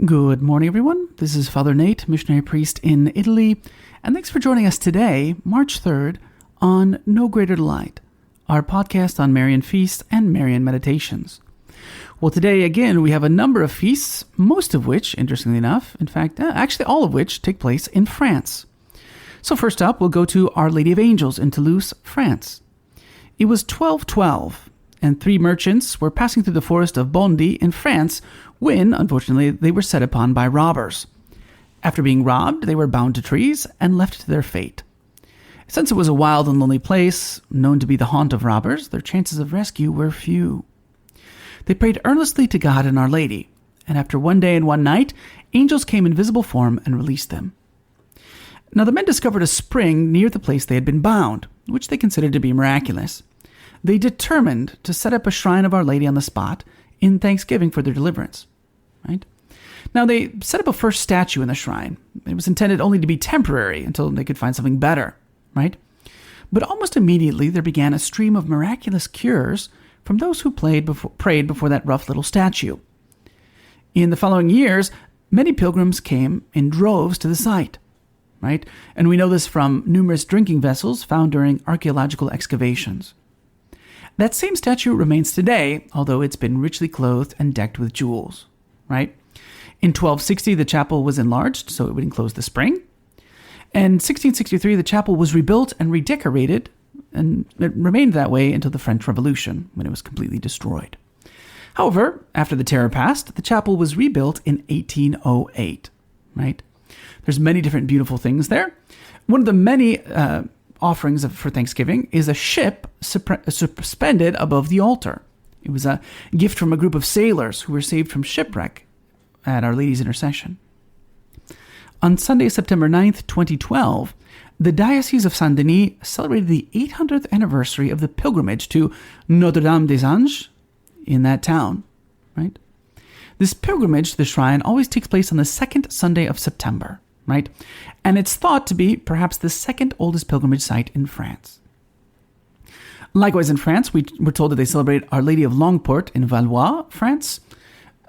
Good morning, everyone. This is Father Nate, missionary priest in Italy, and thanks for joining us today, March 3rd, on No Greater Delight, our podcast on Marian feasts and Marian meditations. Well, today, again, we have a number of feasts, most of which, interestingly enough, in fact, actually all of which take place in France. So first up, we'll go to Our Lady of Angels in Toulouse, France. It was 1212, and three merchants were passing through the forest of Bondy in France when, unfortunately, they were set upon by robbers. After being robbed, they were bound to trees and left to their fate. Since it was a wild and lonely place, known to be the haunt of robbers, their chances of rescue were few. They prayed earnestly to God and Our Lady, and after one day and one night, angels came in visible form and released them. Now the men discovered a spring near the place they had been bound, which they considered to be miraculous. They determined to set up a shrine of Our Lady on the spot in thanksgiving for their deliverance. Right? Now they set up a first statue in the shrine. It was intended only to be temporary until they could find something better. Right? But almost immediately there began a stream of miraculous cures from those who prayed before that rough little statue. In the following years, many pilgrims came in droves to the site. Right? And we know this from numerous drinking vessels found during archaeological excavations. That same statue remains today, although it's been richly clothed and decked with jewels. Right? In 1260, the chapel was enlarged so it would enclose the spring. In 1663, the chapel was rebuilt and redecorated, and it remained that way until the French Revolution, when it was completely destroyed. However, after the terror passed, the chapel was rebuilt in 1808. Right? There's many different beautiful things there. One of the many offerings for Thanksgiving is a ship suspended above the altar. It was a gift from a group of sailors who were saved from shipwreck at Our Lady's intercession. On Sunday, September 9th, 2012, the Diocese of Saint-Denis celebrated the 800th anniversary of the pilgrimage to Notre-Dame-des-Anges in that town. Right? This pilgrimage to the shrine always takes place on the second Sunday of September. Right? And it's thought to be perhaps the second oldest pilgrimage site in France. Likewise, in France, we're told that they celebrate Our Lady of Longport in Valois, France.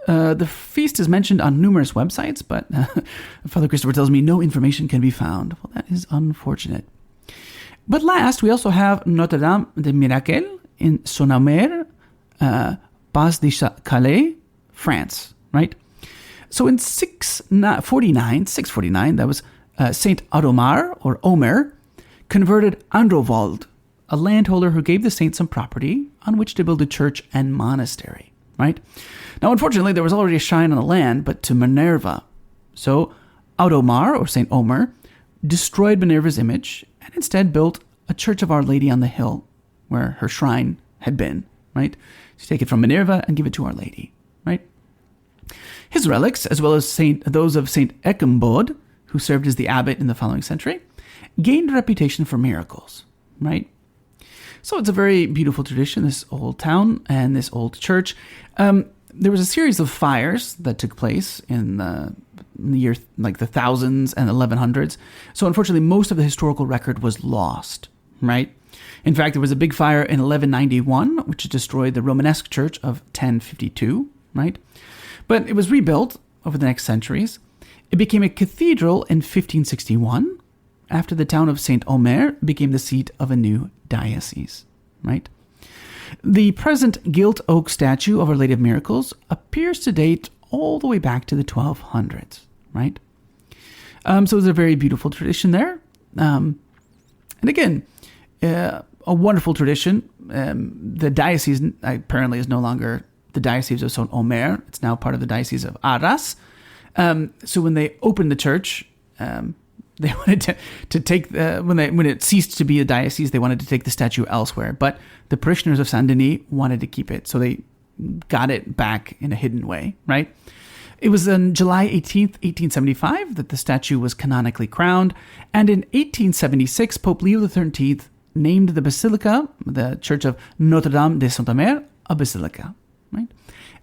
The feast is mentioned on numerous websites, but Father Christopher tells me no information can be found. Well, that is unfortunate. But last, we also have Notre-Dame de Miracle in Saint-Omer, Pas de Calais, France, right? So in 649, that was Saint Odomar, or Omer, converted Androvold, a landholder who gave the saint some property on which to build a church and monastery, right? Now, unfortunately, there was already a shrine on the land, but to Minerva. So Odomar, or Saint Omer, destroyed Minerva's image and instead built a church of Our Lady on the hill where her shrine had been, right? So take it from Minerva and give it to Our Lady, right? His relics, as well as those of Saint Ecumbaud, who served as the abbot in the following century, gained a reputation for miracles, right? So it's a very beautiful tradition, this old town and this old church. There was a series of fires that took place in the year, like the thousands and 1100s. So unfortunately, most of the historical record was lost, right? In fact, there was a big fire in 1191, which destroyed the Romanesque church of 1052, right? But it was rebuilt over the next centuries. It became a cathedral in 1561, after the town of Saint-Omer became the seat of a new diocese, right? The present gilt oak statue of Our Lady of Miracles appears to date all the way back to the 1200s, right? So it's a very beautiful tradition there. And again, a wonderful tradition. The diocese apparently is no longer the Diocese of Saint-Omer. It's now part of the Diocese of Arras. So when they opened the church, they wanted to take when it ceased to be a diocese, they wanted to take the statue elsewhere. But the parishioners of Saint-Denis wanted to keep it, so they got it back in a hidden way, right? It was on July 18th, 1875, that the statue was canonically crowned, and in 1876, Pope Leo XIII named the basilica, the Church of Notre-Dame de Saint-Omer, a basilica, right?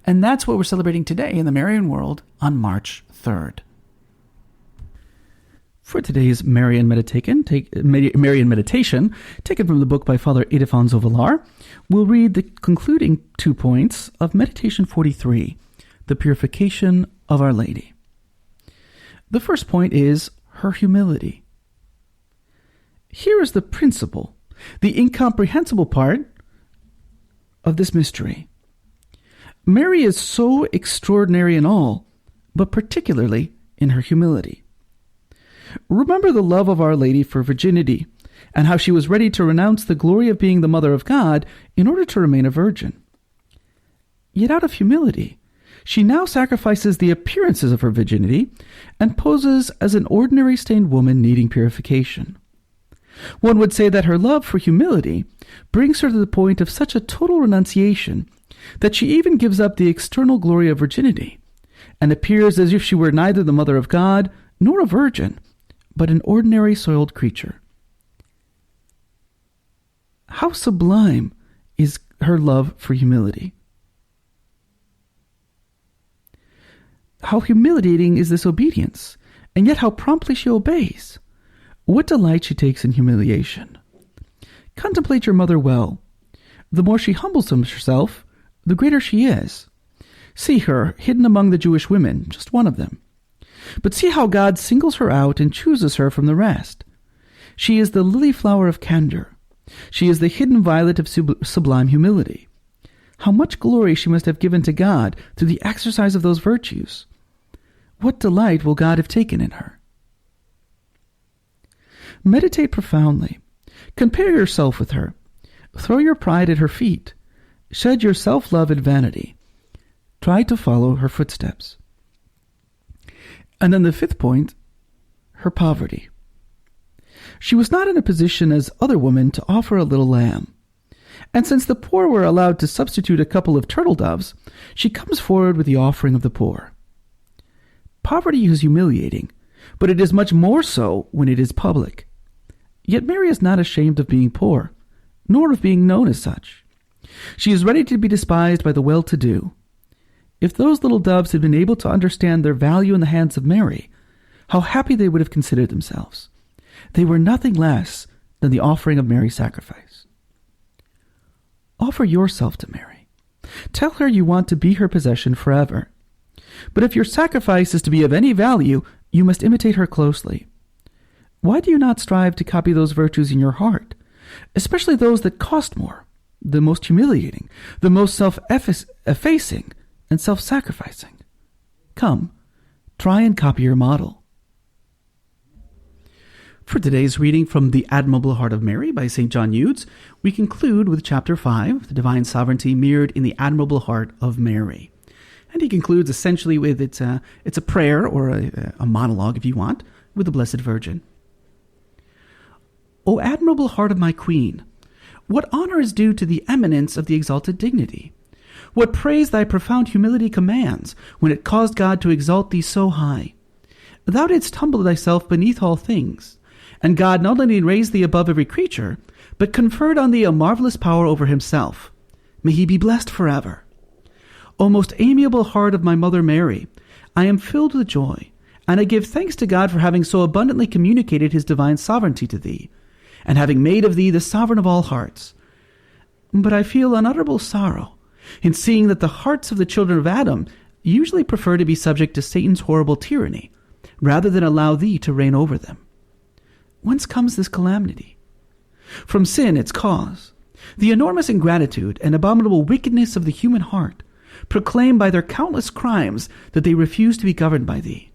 And that's what we're celebrating today in the Marian world on March 3rd. For today's Marian meditation, taken from the book by Father Ildefonso Villar, we'll read the concluding 2 points of Meditation 43, the Purification of Our Lady. The first point is her humility. Here is the principle, the incomprehensible part of this mystery. Mary is so extraordinary in all, but particularly in her humility. Remember the love of Our Lady for virginity, and how she was ready to renounce the glory of being the Mother of God in order to remain a virgin. Yet out of humility, she now sacrifices the appearances of her virginity and poses as an ordinary stained woman needing purification. One would say that her love for humility brings her to the point of such a total renunciation that she even gives up the external glory of virginity and appears as if she were neither the Mother of God nor a virgin, but an ordinary soiled creature. How sublime is her love for humility? How humiliating is this obedience, and yet how promptly she obeys. What delight she takes in humiliation. Contemplate your mother well. The more she humbles herself, the greater she is. See her hidden among the Jewish women, just one of them. But see how God singles her out and chooses her from the rest. She is the lily flower of candor. She is the hidden violet of sublime humility. How much glory she must have given to God through the exercise of those virtues. What delight will God have taken in her? Meditate profoundly. Compare yourself with her. Throw your pride at her feet. Shed your self-love at vanity. Try to follow her footsteps. And then the fifth point, her poverty. She was not in a position as other women to offer a little lamb. And since the poor were allowed to substitute a couple of turtle doves, she comes forward with the offering of the poor. Poverty is humiliating, but it is much more so when it is public. Yet Mary is not ashamed of being poor, nor of being known as such. She is ready to be despised by the well-to-do. If those little doves had been able to understand their value in the hands of Mary, how happy they would have considered themselves. They were nothing less than the offering of Mary's sacrifice. Offer yourself to Mary. Tell her you want to be her possession forever. But if your sacrifice is to be of any value, you must imitate her closely. Why do you not strive to copy those virtues in your heart, especially those that cost more, the most humiliating, the most self-effacing, and self-sacrificing? Come, try and copy your model. For today's reading from The Admirable Heart of Mary by St. John Eudes, we conclude with Chapter 5, The Divine Sovereignty Mirrored in the Admirable Heart of Mary. And he concludes essentially with it's a prayer, or a monologue if you want, with the Blessed Virgin. O admirable heart of my Queen, what honor is due to the eminence of the exalted dignity? What praise thy profound humility commands, when it caused God to exalt thee so high? Thou didst humble thyself beneath all things, and God not only raised thee above every creature, but conferred on thee a marvelous power over himself. May he be blessed forever. O most amiable heart of my Mother Mary, I am filled with joy, and I give thanks to God for having so abundantly communicated his divine sovereignty to thee, and having made of thee the sovereign of all hearts. But I feel unutterable sorrow in seeing that the hearts of the children of Adam usually prefer to be subject to Satan's horrible tyranny, rather than allow thee to reign over them. Whence comes this calamity? From sin, its cause. The enormous ingratitude and abominable wickedness of the human heart proclaim by their countless crimes that they refuse to be governed by thee.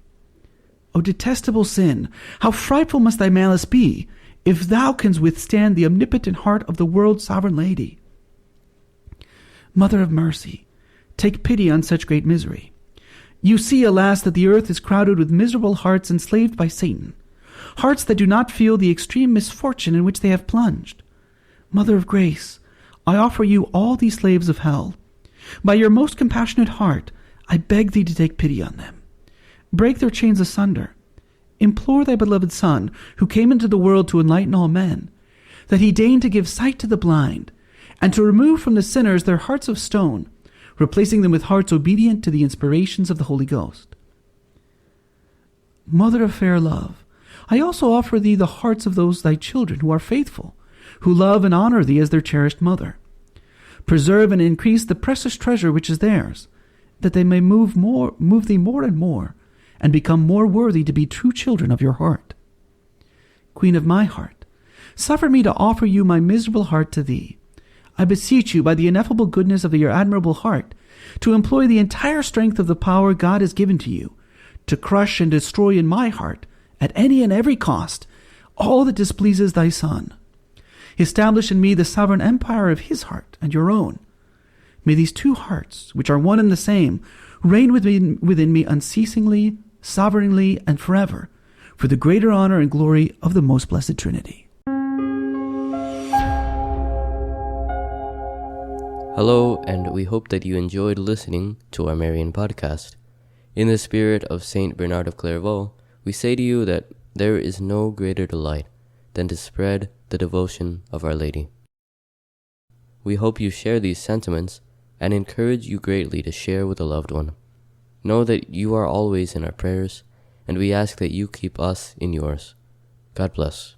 O detestable sin, how frightful must thy malice be, if thou canst withstand the omnipotent heart of the world's sovereign lady. Mother of mercy, take pity on such great misery. You see, alas, that the earth is crowded with miserable hearts enslaved by Satan, hearts that do not feel the extreme misfortune in which they have plunged. Mother of grace, I offer you all these slaves of hell. By your most compassionate heart, I beg thee to take pity on them. Break their chains asunder. Implore thy beloved Son, who came into the world to enlighten all men, that he deign to give sight to the blind, and to remove from the sinners their hearts of stone, replacing them with hearts obedient to the inspirations of the Holy Ghost. Mother of fair love, I also offer thee the hearts of those thy children who are faithful, who love and honor thee as their cherished mother. Preserve and increase the precious treasure which is theirs, that they may move thee more and more, and become more worthy to be true children of your heart. Queen of my heart, suffer me to offer you my miserable heart to thee. I beseech you, by the ineffable goodness of your admirable heart, to employ the entire strength of the power God has given to you, to crush and destroy in my heart, at any and every cost, all that displeases thy Son. Establish in me the sovereign empire of his heart and your own. May these two hearts, which are one and the same, reign within me unceasingly, sovereignly, and forever, for the greater honor and glory of the most blessed Trinity. Hello, and we hope that you enjoyed listening to our Marian podcast. In the spirit of Saint Bernard of Clairvaux, we say to you that there is no greater delight than to spread the devotion of Our Lady. We hope you share these sentiments and encourage you greatly to share with a loved one. Know that you are always in our prayers, and we ask that you keep us in yours. God bless.